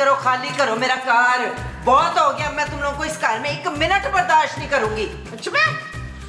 करो, खाली करो मेरा कार। बहुत हो गया, मैं तुम लोगों को इस कार में 1 मिनट बर्दाश्त नहीं करूंगी। चुप है,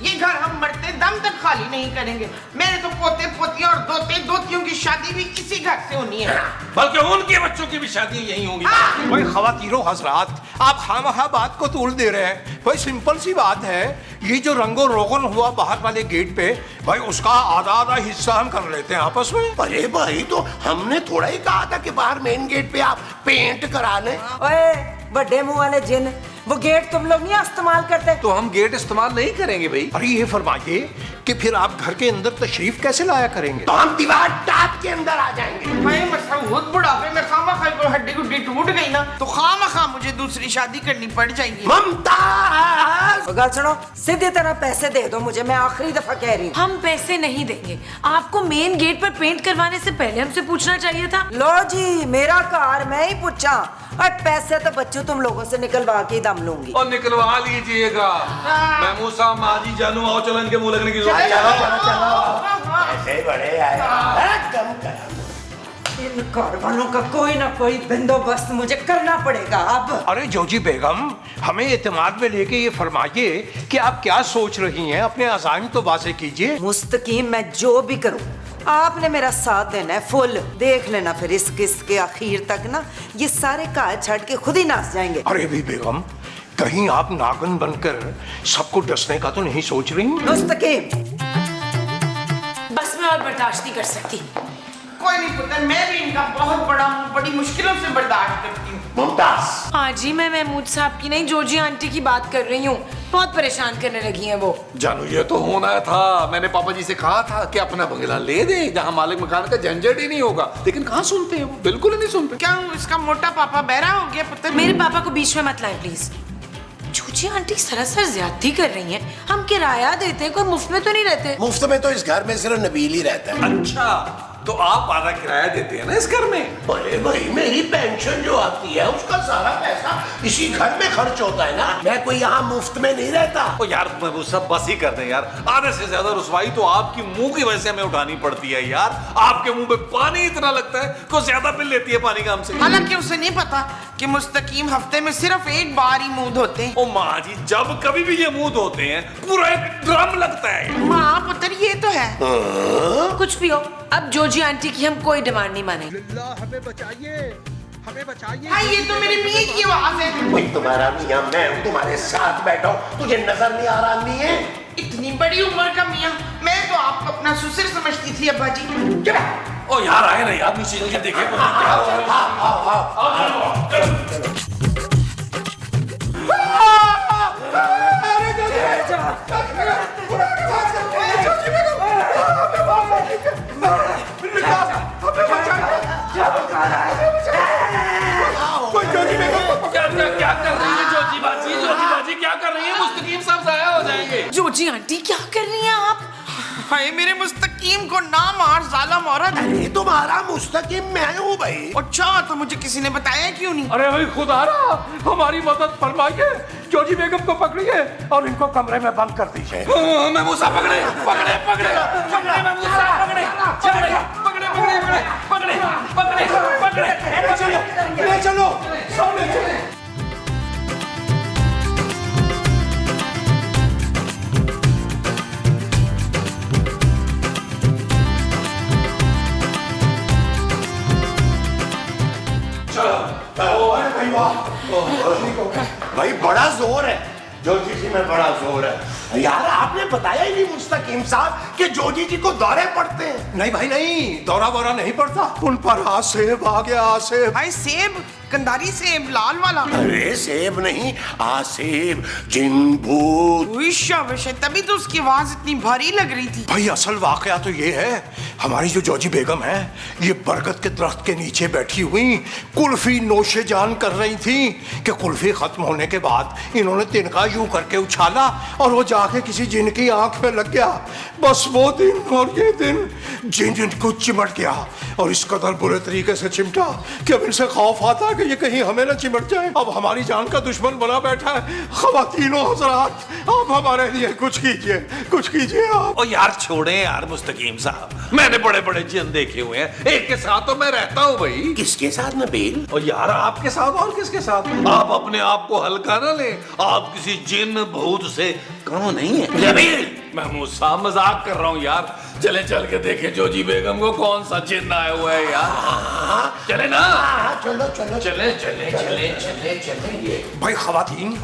ये घर हम मरते दम तक खाली नहीं करेंगे। मेरे तो पोते पोतियां और दोते दोतियों की शादी भी इसी घर से होनी है, बल्कि उनके बच्चों की भी शादी यही होंगी। भाई खवातीरो हजरात, आप खामखा बात को तूल दे रहे हैं। भाई सिंपल सी बात है, ये जो रंगो रोगन हुआ बाहर वाले गेट पे, भाई उसका आधा आधा हिस्सा हम कर लेते हैं आपस में। अरे भाई, तो हमने थोड़ा ही कहा था कि बाहर मेन गेट पे आप पेंट करा लें। ओए बड़े मुंह वाले जिन, वो गेट तुम लोग नहीं इस्तेमाल करते? तो हम गेट इस्तेमाल नहीं करेंगे भाई। अरे ये फरमाइए कि फिर आप घर के अंदर तशरीफ कैसे लाया करेंगे? तो हम दीवार टाप के अंदर आ जाएंगे। मैं मसरूत बुढ़ापे में खामा को हड्डी गुड्डी टूट गई ना, तो खामा मुझे दूसरी शादी करनी पड़ जाएगी। ममताज, गल सुनो, सीधे तरह पैसे दे दो मुझे, मैं आखिरी दफा कह रही हूँ। हम पैसे नहीं देंगे। आपको मेन गेट पर पेंट करवाने से पहले हमसे पूछना चाहिए था। लो जी, मेरा कार मैं ही पूछा, और पैसे तो बच्चों तुम लोगों से निकलवा के दम लूंगी। और निकलवा लीजिएगा। महमूद साहब, माजी जानू, आओ चलो, इनके मुंह लगने की जरूरत ऐसे बड़े आए, कम करा। इन कार वालों का कोई ना कोई बंदोबस्त मुझे करना पड़ेगा अब। अरे जोजी बेगम, हमें एतमाद में लेके ये फरमाइए कि आप क्या सोच रही हैं, अपने अज़ाइम तो वाज़े कीजिए। मुस्तकीम मैं जो भी करूं, आपने मेरा साथ देना है फुल। देख लेना फिर इस किस्त के आखिर तक ना ये सारे काज छड़ के खुद ही नाच जाएंगे। अरे भी बेगम, कहीं आप नागन बनकर सबको डसने का तो नहीं सोच रही? मुस्तकीम, बस मैं और बर्दाश्त नहीं कर सकती। कोई नहीं पुत्र, मैं भी इनका बहुत बड़ी मुश्किलों से बर्दाश्त करती हूँ। मुमताज, हाँ जी, मैं महमूद साहब की नहीं, जोजी आंटी की बात कर रही हूँ। बहुत परेशान करने लगी हैं वो। जानू, ये तो होना था। मैंने पापा जी से कहा था कि अपना बंगला ले दे, जहाँ मालिक मकान का झंझट ही नहीं होगा, लेकिन कहाँ सुनते हैं वो, बिल्कुल ही नहीं सुनते। क्या इसका मोटा पापा बहरा हो गया पुत्र? मेरे पापा को बीच में मत लाए प्लीज। जोजी आंटी सरासर ज्यादती कर रही हैं। हम किराया देते हैं, कोई मुफ्त में तो नहीं रहते। मुफ्त में तो इस घर में सिर्फ नबील ही रहता है। अच्छा, तो आप आधा किराया देते हैं ना इस घर में? अरे भाई, मेरी पेंशन जो आती है उसका सारा पैसा इसी घर में खर्च होता है ना। मैं कोई यहाँ मुफ्त में नहीं रहता। ओ यार, महबूब साहब बस ही कर दें यार। आधे से ज्यादा रुसवाई तो आपकी मुंह की वजह से हमें उठानी पड़ती है यार। आपके मुंह में पानी इतना लगता है को ज्यादा बिल लेती है पानी का हमसे। हालांकि उसे नहीं पता कि मुस्तकीम हफ्ते में सिर्फ एक बार ही मुंह धोते हैं। ओ माँ जी, जब कभी भी ये मुंह धोते हैं पूरा एक ड्रम लगता है। माँ पुत्र, ये तो है। कुछ भी हो, अब जोजी आंटी की हम कोई डिमांड नहीं मानेंगे। हमें बचाइए, हमें बचाइए। हाँ, ये तो मेरे मियाँ की आवाज है। भाई तुम्हारा मियाँ, मैं हूँ तुम्हारे साथ बैठा हूँ, तुझे नजर नहीं आ रहा नहीं है? इतनी बड़ी उम्र का मियाँ, मैं तो आपको अपना ससुर समझती थी अब्बा जी। ओ यार, आए ना यार, नीचे चल के देखे क्या हो क्या कर रही है जोजी बाजी? जोजी बाजी क्या कर रही है? मुस्तकीम साहब जाया हो जाएंगे। जोजी आंटी क्या कर रही हैं आप? हाय, मेरे मुस्तकीम को ना मार जालिम औरत। अरे तुम्हारा मुस्तकीम मैं हूँ भाई। अच्छा, तो मुझे किसी ने बताया क्यों नहीं? अरे भाई खुदारा, हमारी मदद फरमाइए, जोजी बेगम को पकड़िए और इनको कमरे में बंद कर दीजिए। महमूद साहब पकड़े पकड़े पकड़े पकड़े, महमूद साहब पकड़े पकड़े पकड़े पकड़े पकड़े पकड़े पकड़े पकड़े, ले चलो, सामने चलो। भाई बड़ा जोर है जोजी जी में, बड़ा जोर है यार। आपने बताया ही नहीं मुस्तकीम साहब कि जोजी जी को दौरे पड़ते हैं। नहीं भाई नहीं, दौरा वौरा नहीं पड़ता उन पर। आसेब आ गया, आसेब। भाई सेब, कंधारी सेब, लाल वाला। अरे सेब नहीं, आसेब, जिन भूत। तभी तो उसकी आवाज इतनी भारी लग रही थी। भाई असल वाकया तो ये है, हमारी जो जोजी बेगम है, ये बरगद के दरख्त के नीचे बैठी हुई कुल्फी नोशे जान कर रही थी कि कुल्फी खत्म होने के बाद इन्होंने तिनका यूं करके उछाला और वो जाके किसी जिन की आंख में लग गया। बस वो दिन और ये दिन जिन इनको चिमट गया और इस कदर बुरे तरीके से चिमटा कि अब इनसे खौफ आता कि ये कहीं हमें न चिमट जाए। अब हमारी जान का दुश्मन बना बैठा है। ख़वातीनो हज़रात, आप हमारे लिए कुछ कीजिए, कुछ कीजिए आप। ओ यार छोड़े यार मुस्तकीम साहब, मैंने बड़े बड़े जिन देखे हुए हैं, एक के साथ तो मैं रहता हूँ भाई। किसके साथ नबील? और यार आपके साथ और किसके साथ? आप अपने आप को हल्का ना ले, आप किसी जिन भूत से कम नहीं है। नबील, महमूद साहब मजाक कर रहा हूँ यार, चले चल के देखे जोजी बेगम को कौन सा जिन आया हुआ है यार। चले ना, चलो चलो चले चले चले चले चले। भाई ख़वातीन,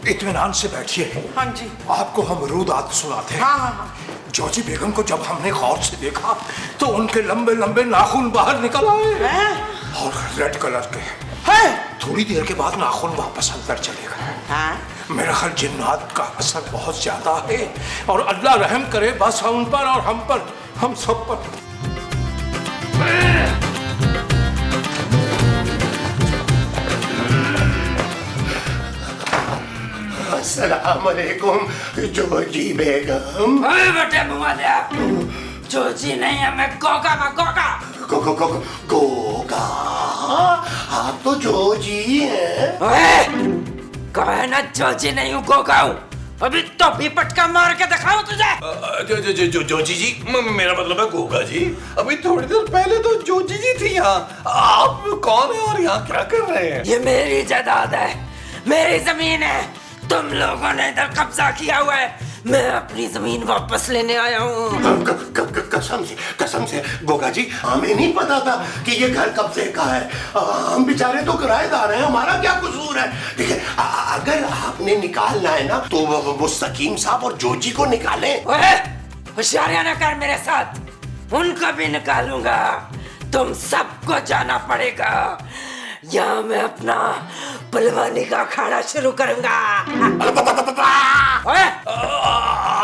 इत्मीनान से बैठिए। हाँ जी। आपको हम रूदात सुनाते हैं। हाँ हाँ हाँ। जॉजी बेगम को जब हमने गौर से देखा तो उनके लंबे लंबे नाखून बाहर निकल आए और रेड कलर के। थोड़ी देर के बाद नाखून वापस अंदर चले गए। मेरा ख्याल जिन्नात का असर बहुत ज्यादा है और अल्लाह रहम करे बस उन पर और हम पर, हम सब पर। अस्सलाम वालेकुम जोजी बेगम। अरे बेटे मुआलिया, जोजी नहीं है, मैं गोगा, मैं गोगा। गोगा, आप तो जोजी हैं। कहे ना जोजी नहीं हूँ, गोगा हूँ। अभी तो भी पटका मार के दिखाऊं तुझे। जोजी जी, मेरा मतलब है गोगा जी। अभी थोड़ी देर पहले तो जोजी जी थी यहाँ, आप कौन है और यहाँ क्या कर रहे हैं? ये मेरी जायदाद है, मेरी जमीन है। तुम लोगों ने इधर कब्जा किया हुआ है, मैं अपनी जमीन वापस लेने आया हूँ। कसम से गोगा जी, हमें नहीं पता था कि ये घर कब्जे का है। हम बेचारे तो किराएदार हैं, हमारा क्या कसूर है। देखिए, अगर आपने निकालना है ना तो मुस्तकीम साहब और जोजी को निकालें। होशियारियां ना कर मेरे साथ, उनको भी निकालूंगा। तुम सबको जाना पड़ेगा, यहाँ मैं अपना पहलवानी का अखाड़ा शुरू करूंगा।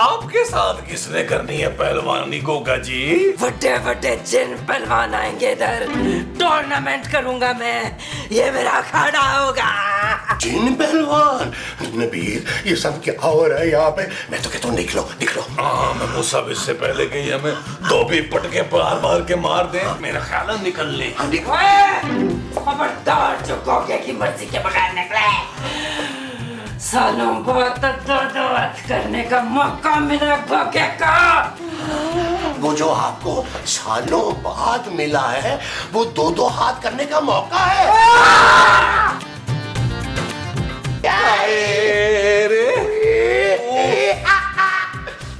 आपके साथ किसने करनी है पहलवानी गोगा जी? बड़े बड़े जिन पहलवान आएंगे इधर, टूर्नामेंट करूंगा मैं, ये मेरा अखाड़ा होगा। जिन पहलवान? नबील, ये सब क्या हो रहा है यहाँ पे? मैं तो कहता हूँ निकलो निकलो। हाँ, मैं सब इससे पहले कि हमें दो भी पटके मार के मार दे, मेरा ख्याल है निकल ले। खबरदार जो गोगे की मर्जी के बगैर निकले। सालों बाद दो हाथ करने का मौका मिला गोगे का। वो जो आपको सालों बाद मिला है, वो दो हाथ करने का मौका है।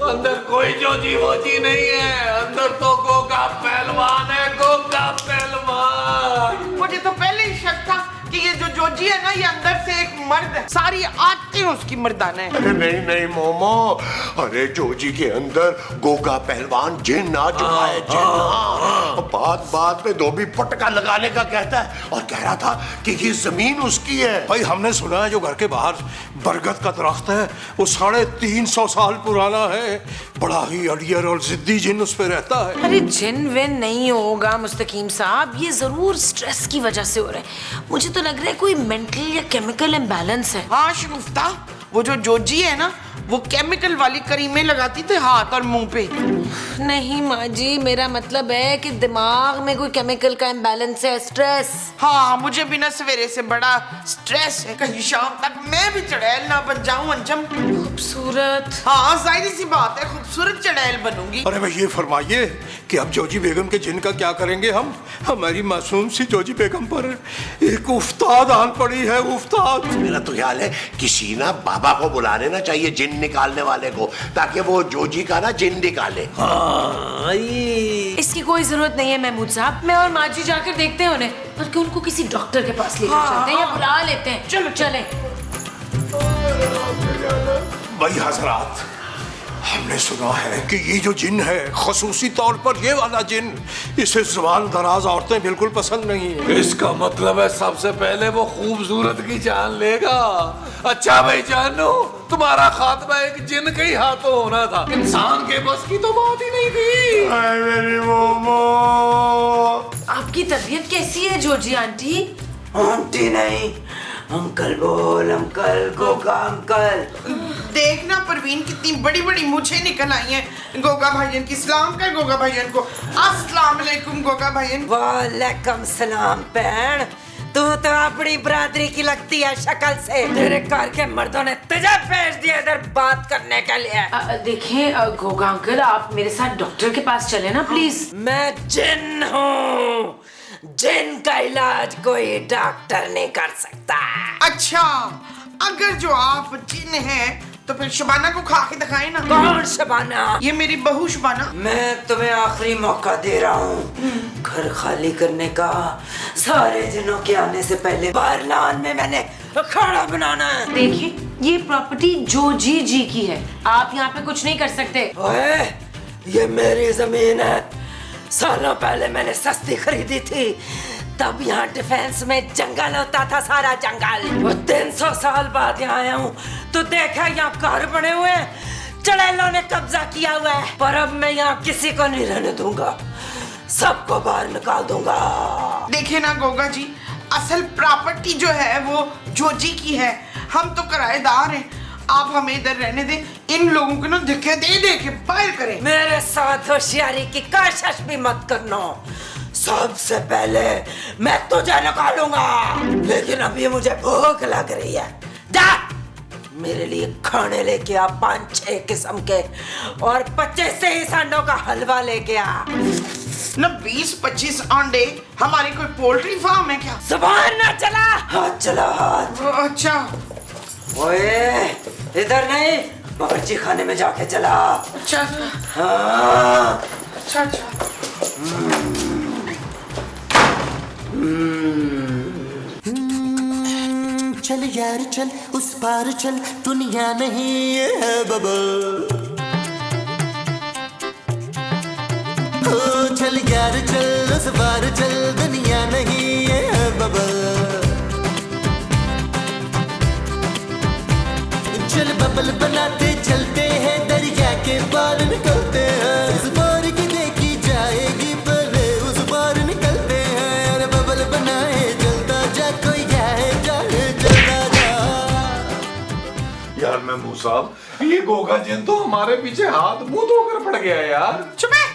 अंदर कोई जोजी वोजी नहीं है, अंदर तो गोगा पहलवान है, गोगा पहलवान। मुझे तो पहले ही शक था कि ये जो जोजी है ना, ये अंदर से एक मर्द है, सारी आदतें उसकी मर्दाना है। अरे नहीं नहीं मोमो, अरे जोजी के अंदर गोगा पहलवान जिन आ चुका है, जिन। बात में धोबी पटका लगाने का कहता है और कह रहा था कि ये जमीन उसकी है। भाई हमने सुना है जो घर के बाहर बरगद का दरख्त है वो 350 साल पुराना है। बड़ा ही अड़ियर और जिद्दी जिन उस पे रहता है। अरे जिन विन नहीं होगा मुस्तकीम साहब, ये जरूर स्ट्रेस की वजह से हो रहा है। मुझे तो लग रहा है कोई मेंटल या केमिकल इम्बैलेंस है। हाँ शगुफ्ता, वो जो जोजी है ना, वो केमिकल वाली क्रीमें लगाती थे हाथ और मुंह पे। नहीं माँ जी, मेरा मतलब है कि दिमाग में कोई केमिकल का इम्बैलेंस है, स्ट्रेस। हाँ, मुझे भी ना सवेरे से बड़ा स्ट्रेस है, कहीं शाम तक मैं भी चड़ैल ना बन जाऊं। अंजम खूबसूरत। हाँ, जाहिर सी बात है, खूबसूरत चड़ैल बनूंगी। अरे भाई ये फरमाइए कि अब जोजी बेगम के जिन का क्या करेंगे हम? हमारी मासूम सी जोजी बेगम पर एक उफ्ताद आन पड़ी है, उफ्ताद। मेरा तो ख्याल है किसी ना बाबा को बुला लेना चाहिए जिन निकालने वाले को, ताकि वो जोजी का ना जिन निकाले। इसकी कोई जरूरत नहीं है महमूद साहब, मैं और माजी जाकर देखते हैं उन्हें, बल्कि उनको किसी डॉक्टर के पास लेकर चलते हैं या बुला लेते हैं। चलो चलें। भाई हजरात, हमने सुना है कि ये जो जिन है, खसूसी तौर पर ये वाला जिन, इसे जुबान दराज औरतें बिल्कुल पसंद नहीं है। इसका मतलब है सबसे पहले वो खूबसूरत की जान लेगा। अच्छा भाई जानू, तुम्हारा खात्मा एक जिन के ही हाथों होना था, इंसान के बस की तो बात ही नहीं थी। मेरी मोमो। आपकी तबीयत कैसी है जोजी आंटी? आंटी नहीं, अंकल बोल, अंकल गोगा अंकल। देखना परवीन, कितनी बड़ी बड़ी मूछें निकल आई हैं गोगा भाईजान की। सलाम कर गोगा भाईजान को। अस्सलाम वालेकुम गोगा भाईजान। वालेकुम सलाम बहन। तू तो अपनी बरादरी की लगती है शक्ल से। तेरे घर के मर्दों ने तुझे भेज दिया इधर बात करने के लिए। देखिए गोगा अंकल, आप मेरे साथ डॉक्टर के पास चले ना प्लीज। मैं जिन हूँ, जिन का इलाज कोई डॉक्टर नहीं कर सकता। अच्छा, अगर जो आप जिन हैं तो फिर शबाना को खा के दिखाए ना। कौन शबाना? ये मेरी बहू शबाना। मैं तुम्हें आखिरी मौका दे रहा हूँ घर खाली करने का। सारे जिनों के आने से पहले बारलान में मैंने अखाड़ा बनाना है। देखिए, ये प्रॉपर्टी जोजी जी की है, आप यहाँ पे कुछ नहीं कर सकते। ओए, ये मेरी जमीन है। सालों पहले मैंने सस्ती खरीदी थी, तब यहाँ डिफेंस में जंगल होता था, सारा जंगल। वो 300 साल बाद यहाँ आया हूँ तो देखा यहाँ घर बने हुए हैं, चड़ैलों ने कब्जा किया हुआ है। पर अब मैं यहाँ किसी को नहीं रहने दूंगा, सबको बाहर निकाल दूंगा। देखिए ना गोगा जी, असल प्रॉपर्टी जो है वो जोजी की है, हम तो किराएदार हैं। आप हमें इधर रहने दें, इन लोगों को ना धक्के दे दे के बाहर करें। मेरे साथ होशियारी की कोशिश भी मत करना। सबसे पहले मैं तुझे निकालूंगा, लेकिन अभी मुझे भूख लग रही है। जा मेरे लिए खाने लेके आ, 5-6 किस्म के, और 25 से ही सांडों का हलवा लेके आ। ना 20-25 अंडे, हमारी कोई पोल्ट्री फार्म है क्या? जुबान ना चला, हाथ चला हाथ। अच्छा ओए, इधर नहीं, बावर्ची खाने में जाके चला। अच्छा हाँ। अच्छा अच्छा। चल यार चल, उस पार चल, दुनिया नहीं ये है बबल। ओ चल यार चल, उस पार चल, दुनिया नहीं ये है बबल। चल बबल बनाते चलते हैं, दरिया के पार निकलते हैं। इस पार की देखी जाएगी पहले, उस पार निकलते हैं। अरे बबल बनाए चलता जा, कोई जाए जाए चलता जा। यार महमूद साहब, ये गोगा जिन तो हमारे पीछे हाथ मुंह धोकर पड़ गया है यार। चुप है,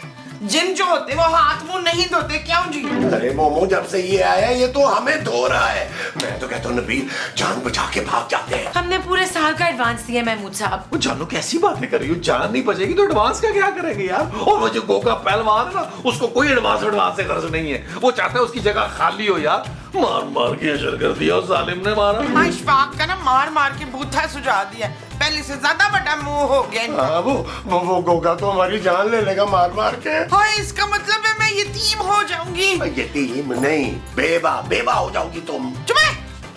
जिन जो होते वो हाथ मुंह नहीं धोते, क्यों जी? अरे मोमो, जब से ये आया ये तो हमें धो रहा है। मैं तो कहता हूँ नबील, जान बचा के भाग जाते हैं। हमने पूरे साल का एडवांस दिया महमूद साहब। वो जानू कैसी बातें कर रही हो, जान नहीं बचेगी तो एडवांस का क्या करेंगे यार। और वो जो गोगा पहलवान है ना, उसको कोई एडवांस से गर्ज नहीं है। वो चाहता है उसकी जगह खाली हो यार। मार मार के अशर कर दिया उस जालिम ने मारा। इशफाक का ना मार मार के बूथा सुझा दिया, पहले से ज्यादा बड़ा मुंह हो गया इनका। हाँ, वो गोगा तो हमारी जान ले लेगा मार मार के। हाँ, इसका मतलब है मैं यतीम हो जाऊंगी। यतीम नहीं, बेवा हो जाओगी तुम। चुप है,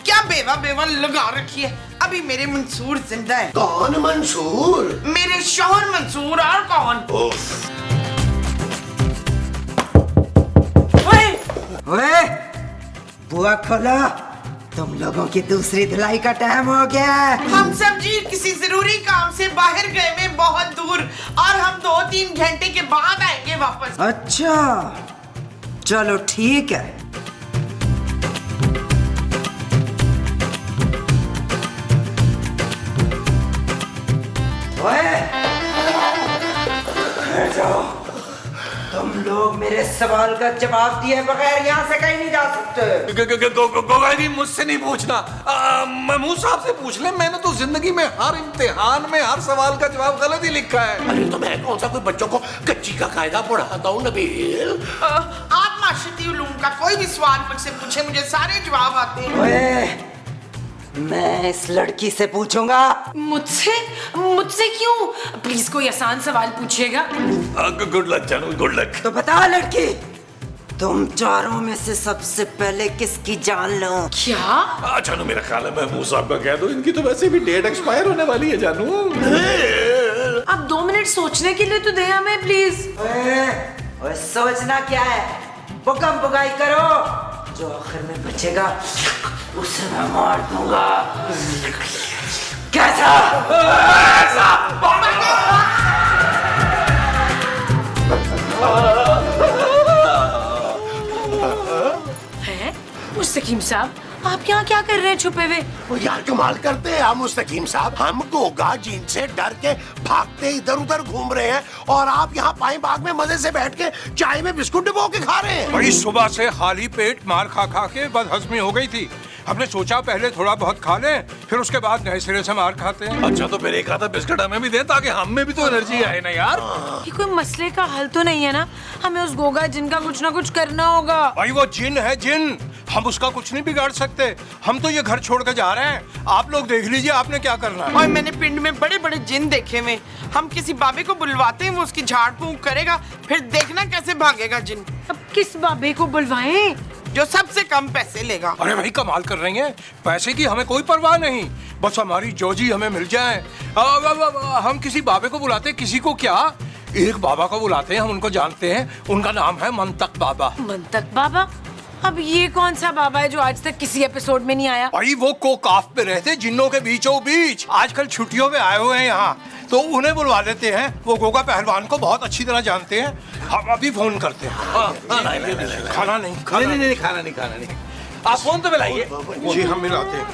क्या बेवा बेवा लगा रखी है? अभी मेरे मंसूर जिंदा है। कौन मंसूर? मेरे शौहर मंसूर। और कौन? ओए, बुआ खोलो, तुम लोगों की दूसरी धुलाई का टाइम हो गया है। हम सब जी किसी जरूरी काम से बाहर गए हुए बहुत दूर, और हम 2-3 घंटे के बाद आएंगे वापस। अच्छा, चलो ठीक है। ओए, बैठ जाओ। तुम लोग मेरे सवाल का जवाब दिए बगैर यहाँ से कहीं नहीं जा सकते। गोगा जी, मुझसे नहीं पूछना, महमूद साहब से पूछ ले। मैंने तो जिंदगी में हर इम्तिहान में हर सवाल का जवाब गलत ही लिखा है। अरे तो मैं कौन सा कोई बच्चों को कच्ची का कायदा पढ़ाता हूँ नबील। आप माशरती उलूम का कोई भी सवाल मुझसे पूछे, मुझे सारे जवाब आते हैं। ओए, मैं इस लड़की से पूछूंगा। मुझसे? मुझसे क्यों? प्लीज कोई आसान सवाल पूछिएगा। गुड लक जानू, गुड लक। तो बता लड़की, तुम चारों में से सबसे पहले किसकी जान लो? क्या? जानू, मेरा ख्याल है महमूद साहब का कह दो, इनकी तो वैसे भी डेट एक्सपायर होने वाली है जानू। अब 2 मिनट सोचने के लिए तो दे हमें प्लीज। ओए, सोचना क्या है, बुकम बुगाई करो, जो आखिर में बचेगा उसे मैं मार दूंगा। कैसा? है मुस्तकीम साहब, आप यहाँ क्या कर रहे हैं छुपे हुए? वो यार कमाल करते हैं हम मुस्तकीम साहब, हम गोगा जीन से डर के भागते इधर उधर घूम रहे हैं और आप यहाँ पाई बाग में मजे से बैठ के चाय में बिस्कुट डुबो के खा रहे हैं। बड़ी सुबह से खाली पेट मार खा खा के बदहजमी हो गई थी। हमने सोचा पहले थोड़ा बहुत खा लें, फिर उसके बाद नए सिरे से मार खाते हैं। अच्छा तो फिर एक आधा बिस्किट हमें भी दे ताकि हम में भी तो एनर्जी आए ना यार। ये कोई मसले का हल तो नहीं है ना? हमें उस गोगा जिन का कुछ ना कुछ करना होगा। भाई वो जिन है जिन, हम उसका कुछ नहीं बिगाड़ सकते। हम तो ये घर छोड़ कर जा रहे हैं, आप लोग देख लीजिए आपने क्या करना है। और मैंने पिंड में बड़े बड़े जिन देखे हुए, हम किसी बाबे को बुलवाते हैं, वो उसकी झाड़ फूंक करेगा, फिर देखना कैसे भागेगा जिन। अब किस बाबे को बुलवाएं? जो सबसे कम पैसे लेगा। अरे भाई कमाल कर रही हैं, पैसे की हमें कोई परवाह नहीं, बस हमारी जोजी हमें मिल जाए। हम किसी बाबे को बुलाते, किसी को क्या, एक बाबा को बुलाते हैं, हम उनको जानते हैं, उनका नाम है मंतक बाबा। मंतक बाबा? अब ये कौन सा बाबा है जो आज तक किसी एपिसोड में नहीं आया? भाई वो कोकाफ पे रहते जिन्नों के बीचों बीच, आजकल छुट्टियों में आए हुए हैं यहाँ, तो उन्हें बुलवा लेते हैं। वो गोगा पहलवान को बहुत अच्छी तरह जानते हैं, हम अभी फोन करते हैं। खाना नहीं, खाना नहीं। आप फोन तो मिलाइए। जी हम मिलाते हैं।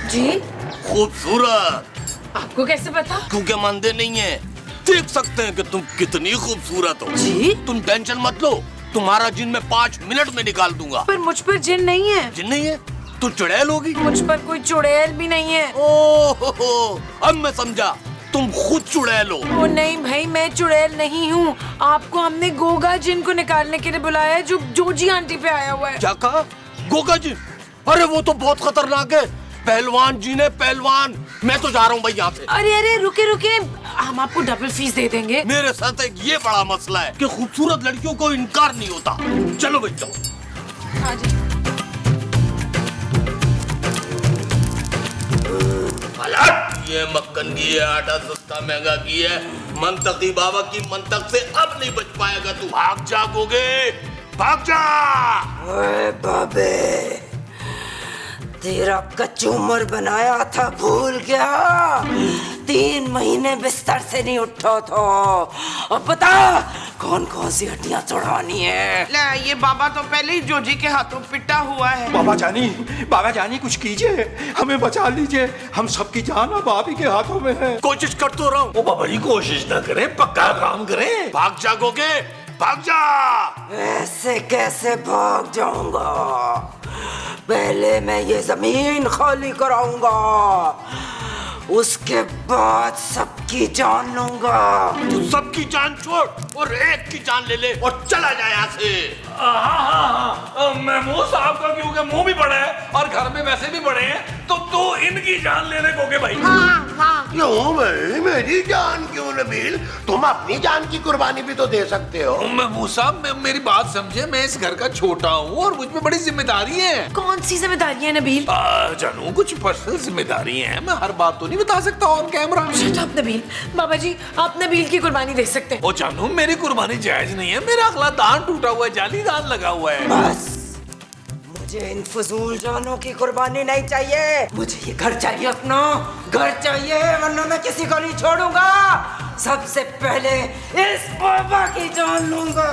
जी खूबसूरत। आपको कैसे पता? क्योंकि मानते नहीं है, देख सकते हैं कि तुम कितनी खूबसूरत हो। जी तुम टेंशन मत लो, तुम्हारा जिन मैं 5 मिनट में निकाल दूंगा। पर मुझ पर जिन नहीं है। जिन नहीं है तो चुड़ैल होगी। मुझ पर कोई चुड़ैल भी नहीं है। ओहो, अब मैं समझा, तुम खुद चुड़ैल हो। ओ नहीं भाई, मैं चुड़ैल नहीं हूँ। आपको हमने गोगा जिन को निकालने के लिए बुलाया है, जो जोजी आंटी पे आया हुआ है। क्या कहा? गोगा जिन? अरे वो तो बहुत खतरनाक है। पहलवान जी ने, पहलवान। मैं तो जा रहा हूँ भाई यहाँ से। अरे रुके, हम आपको डबल फीस दे देंगे। मेरे साथ एक ये बड़ा मसला है कि खूबसूरत लड़कियों को इनकार नहीं होता। चलो भाई चलो। हाँ जी। ये मक्खन की है, आटा सस्ता महंगा की है। मंतकी बाबा की मंतक से अब नहीं बच पाएगा तू। भाग जा गोगे, भाग जा। ओए बाबे, तेरा कचूमर बनाया था भूल गया? 3 महीने बिस्तर से नहीं उठा था। अब बता कौन कौन सी हड्डियां तोड़वानी है? ले, ये बाबा तो पहले ही जोजी के हाथों पिटा हुआ है। बाबा जानी कुछ कीजिए, हमें बचा लीजिए, हम सबकी जान अब आप ही के हाथों में है। कोशिश कर तो रहा हूँ। ओ बाबा जी कोशिश ना करें, पक्का काम करें। भाग जा गोगे, भाग जा। ऐसे कैसे भाग जाऊंगा? पहले मैं ये जमीन खाली कराऊंगा, उसके बाद सबकी जान लूंगा। तू सबकी जान छोड़ और एक की जान ले ले और चला जाए यहाँ से। महमूद साहब का क्योंकि मुंह भी बड़ा है और घर में वैसे भी बड़े हैं, तो तू इनकी जान लेने को के भाई। क्यों भाई, मेरी जान क्यों नबील? तुम अपनी जान की कुर्बानी भी तो दे सकते हो। महमूद साहब मेरी बात समझे, मैं इस घर का छोटा हूँ और मुझ पे बड़ी जिम्मेदारी है। कौन सी जिम्मेदारी है नबील? जानू कुछ पर्सनल जिम्मेदारी है, मैं हर बात तो नहीं बता सकता on camera. Shut up Nabeel. बाबा जी आप नबील की कुर्बानी दे सकते हैं। ओ जानू मेरी कुर्बानी जायज नहीं है, मेरा अगला दान टूटा हुआ है, जाली दान लगा हुआ है। बस मुझे इन फजूल जानों की कुर्बानी नहीं चाहिए, मुझे ये घर चाहिए, अपना घर चाहिए, वरना मैं किसी को नहीं छोड़ूंगा। सबसे पहले इस बाबा की जान लूंगा।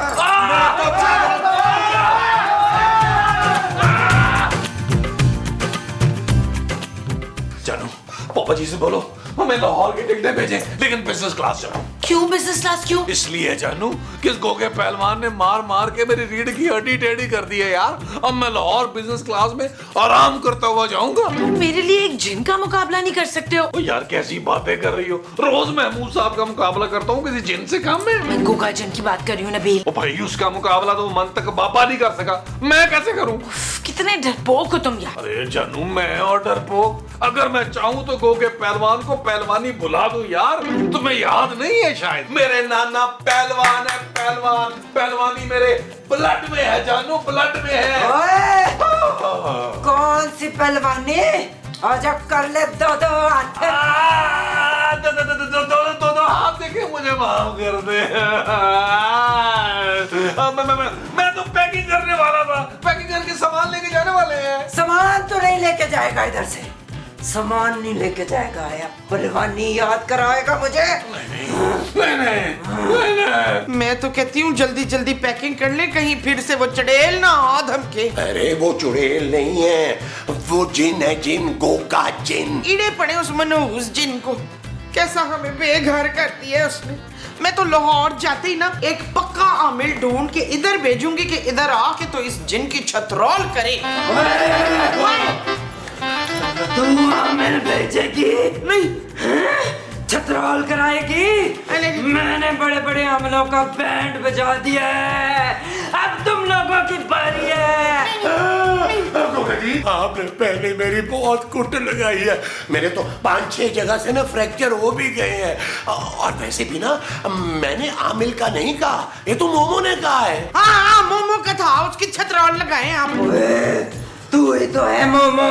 जानू पापा जी से बोलो हमें लाहौर की टिकटें भेजें, लेकिन बिजनेस क्लास जाओ। क्यों बिजनेस क्लास क्यों? इसलिए जानू कि इस गोगे पहलवान ने मार मार के मेरी रीढ़ की हड्डी टेढ़ी कर दी है यार। अब मैं लाहौर बिजनेस क्लास में आराम करता हुआ जाऊंगा। तुम मेरे लिए एक जिन का मुकाबला नहीं कर सकते हो? ओ यार कैसी बातें कर रही हो, रोज महमूद साहब का मुकाबला करता हूँ किसी जिन से कम में। मैं गोगा जिन की बात कर रही हूँ नबील। ओ भाई उसका मुकाबला तो मंतक बाबा नहीं कर सका, मैं कैसे करूँ? कितने डरपोक हो तुम यार। अरे जानू मैं और डरपोक, अगर मैं चाहूँ तो गोगे पहलवान को पहलवानी बुला दूं यार। तुम्हें याद नहीं है शायद, मेरे नाना पहलवान है, पहलवान पहलवानी मेरे ब्लड में है जानू, ब्लड में है। ओए, कौन सी पहलवानी? आजा कर ले दो हाथ। दो हाथ देखे, मुझे माफ कर दे। मैं तो पैकिंग करने वाला था, पैकिंग करके सामान लेके जाने वाले हैं। सामान तो नहीं लेके जाएगा इधर से, सामान नहीं लेके जाएगा या पहलवानी याद कराएगा मुझे। मैं तो कहती हूँ जल्दी जल्दी पैकिंग कर ले, कहीं फिर से वो चड़ेल ना आ धमके। अरे वो चुड़ैल नहीं है, वो जिन है, जिन, गोगा जिन। ईड़े पड़े उस मनहूस जिन को, कैसा हमें बेघर कर दिया उसने। मैं तो लाहौर जाते ही ना एक पक्का आमिल ढूंढ के इधर भेजूंगी कि इधर आके तो इस जिन की छतरौल करे। तू आमिल भेजेगी? नहीं, छतरौल कराएगी? मैंने बड़े बड़े आमिलों का बैंड बजा दिया है, अब तुम लोगों की बारी है। गोगा जी, आपने पहले मेरी बहुत कुट लगाई है। मेरे तो 5-6 जगह से ना फ्रैक्चर हो भी गए हैं। और वैसे भी ना मैंने आमिल का नहीं कहा, ये तो मोमो ने कहा है। हाँ मोमो का था, उसकी छतरौल लगाए आप। तू ही तो है मोमो।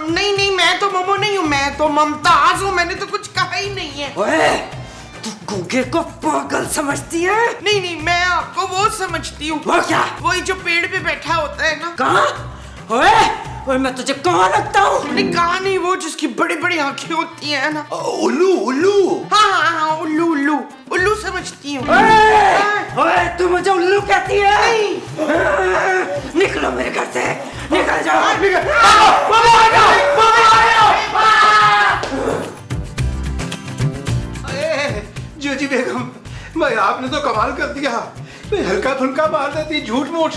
नहीं, मैं तो मोमो नहीं हूँ, मैं तो मुमताज हूँ। मैंने तो कुछ कहा ही नहीं है। ओए, तू गूगे को पागल समझती है? नहीं, मैं आपको वो समझती हूँ। वो क्या? वही जो पेड़ पे बैठा होता है ना। कहाँ? ओए, मैं तुझे कहाँ लगता हूँ? नहीं, कहाँ नहीं, वो जिसकी बड़ी बड़ी आंखें होती है ना। उल्लू उल्लू। हाँ, उल्लू समझती हूँ। ओए, तू मुझे उल्लू कहती है? निकलो मेरे घर से, निकल जाओ। जोजी बेगम, भाई आपने तो कमाल कर दिया। भाई हल्का फुल्का मार देती, झूठ मूठ।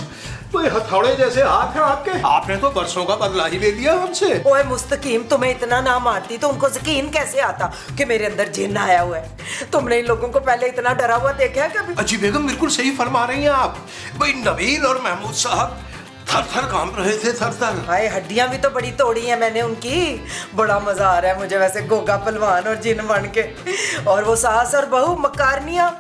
भाई हथौड़े जैसे हाथ हैं आपके। आपने तो बरसों का बदला ही ले लिया हमसे। ओए मुस्तकीम, तुम्हें इतना ना मारती तो उनको यकीन कैसे आता कि मेरे अंदर जिन आया हुआ है? तुमने इन लोगों को पहले इतना डरा हुआ देखा है कभी? अजी बेगम बिल्कुल सही फरमा रही हैं आप। भाई नबील और महमूद साहब थर थर कांप रहे थे, थर थर। हाय, हड्डियां भी तो बड़ी तोड़ी हैं मैंने उनकी। बड़ा मजा आ रहा है मुझे वैसे गोगा पहलवान और जिन बन के। और वो सास और बहू मकारनिया,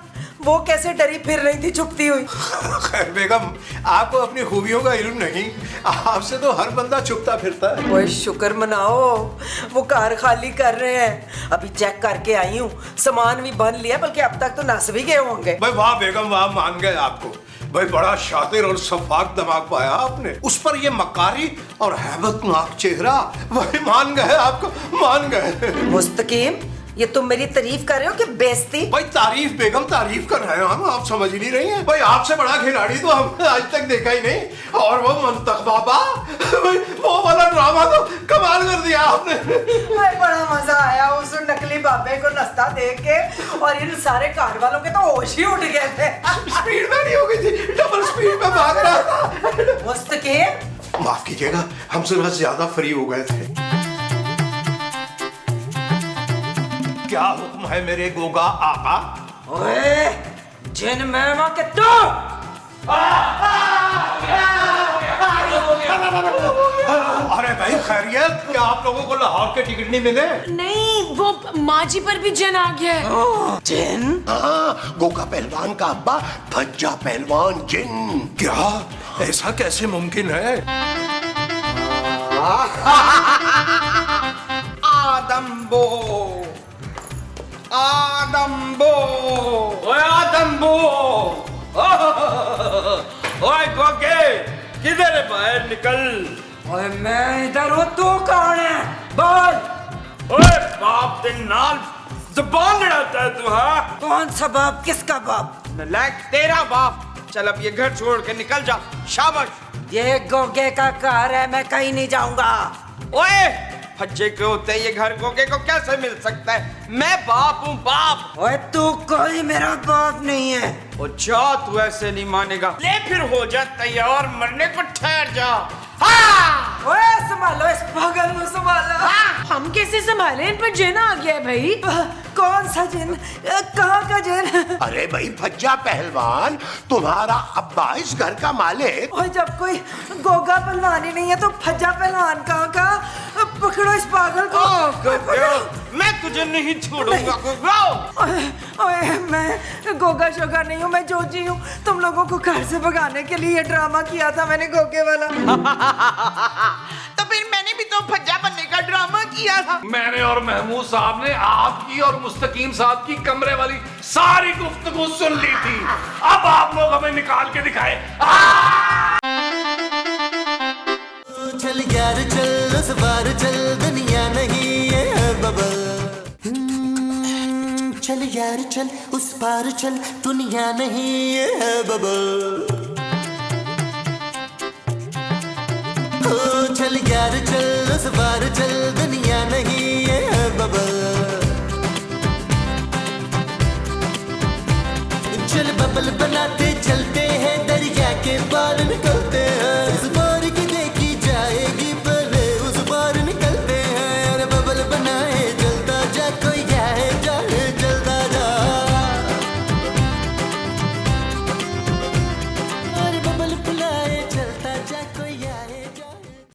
वो कैसे डरी फिर रही थी छुपती हुई। खैर बेगम, आपको अपनी खूबियों का इल्म नहीं, आपसे तो हर बंदा छुपता फिरता है। ओए शुक्र मनाओ, वो कार खाली कर रहे हैं। अभी चेक करके आई हूँ, सामान भी बन लिया, बल्कि अब तक तो नस भी गए होंगे। भाई वाह बेगम वाह, मान गए आपको। भाई बड़ा शातिर और सफाक दिमाग पाया आपने। उस पर ये मकारी और हैबतनाक चेहरा, भाई मान गए आपको, मान गए। मुस्तकीम, ये तुम मेरी तारीफ कर रहे हो कि बेइज्जती? भाई तारीफ बेगम, तारीफ कर रहे हैं हम, आप समझ ही नहीं रही हैं। भाई आपसे बड़ा खिलाड़ी तो हमने आज तक देखा ही नहीं। और वो मंतख बाबा, भाई वो वाला ड्रामा तो कमाल कर दिया आपने। भाई बड़ा मजा आया उस नकली बाबे को नस्ता देख के, और इन सारे कार वालों के तो होश ही उठ गए थे। स्पीड में नहीं हो गई थी, डबल स्पीड में भाग रहा था। मुस्तकीम, माफ कीजिएगा, हम सिर्फ ज्यादा फ्री हो गए थे। क्या हुक्म है मेरे गोगा आका? ओए, जिन मैमा के तू। अरे भाई खैरियत, क्या आप लोगों को लाहौर के टिकट नहीं मिले? नहीं, वो माँ जी पर भी जिन आ गया है। जिन? हाँ, गोगा पहलवान का अब्बा भज्जा पहलवान जिन। क्या? ऐसा कैसे मुमकिन है? आदम्बो, ओए आदम्बो, ओए गोगे, किधर है? बाहर निकल। ओए मैं इधर हूँ, तू कौन है? बोल। ओए बाप दिन नाल ज़ुबान लड़ाता है तू? हाँ, कौन सा बाप? किसका बाप? नलायक तेरा बाप। चल अब ये घर छोड़ के निकल जा, शाबाश। ये गोगे का घर है, मैं कहीं नहीं जाऊंगा। ओए, हज्जे के होते ये घर गोगे को कैसे मिल सकता है? मैं बाप हूँ, बाप। ओए तू कोई मेरा बाप नहीं है। ओ जा, तू ऐसे नहीं मानेगा। ले फिर हो जा तैयार, मरने को ठहर जा। हाँ! ओए संभालो इस पागल को, संभालो। हम कैसे संभाले? इन पर जिन आ गया है भाई। कौन सा जिन? कहाँ का जिन? अरे भाई भज्जा पहलवान, तुम्हारा अब्बा इस घर का मालिक। और जब कोई गोगा पहलवान ही नहीं है तो भज्जा पहलवान कहाँ का? पकड़ो इस पागल को। मैं तुझे नहीं छोड़ूंगा गोगा। ओए मैं गोगा शोगा नहीं हूँ, मैं जोजी हूँ। तुम लोगों को घर से भगाने के लिए ये ड्रामा किया था मैंने, गोगे वाला। तो फिर मैंने भी तो भज्जा बनने का ड्रामा किया था। मैंने और महमूद साहब ने आपकी और मुस्तकीम साहब की कमरे वाली सारी गुफ्तगू सुन ली थी। अब आप लोग हमें निकाल के दिखाए। चल यार चल उस पार चल दुनिया नहीं ये है बबल चल यार चल उस पार चल दुनिया नहीं ये है बबल चल यार चल उस पार चल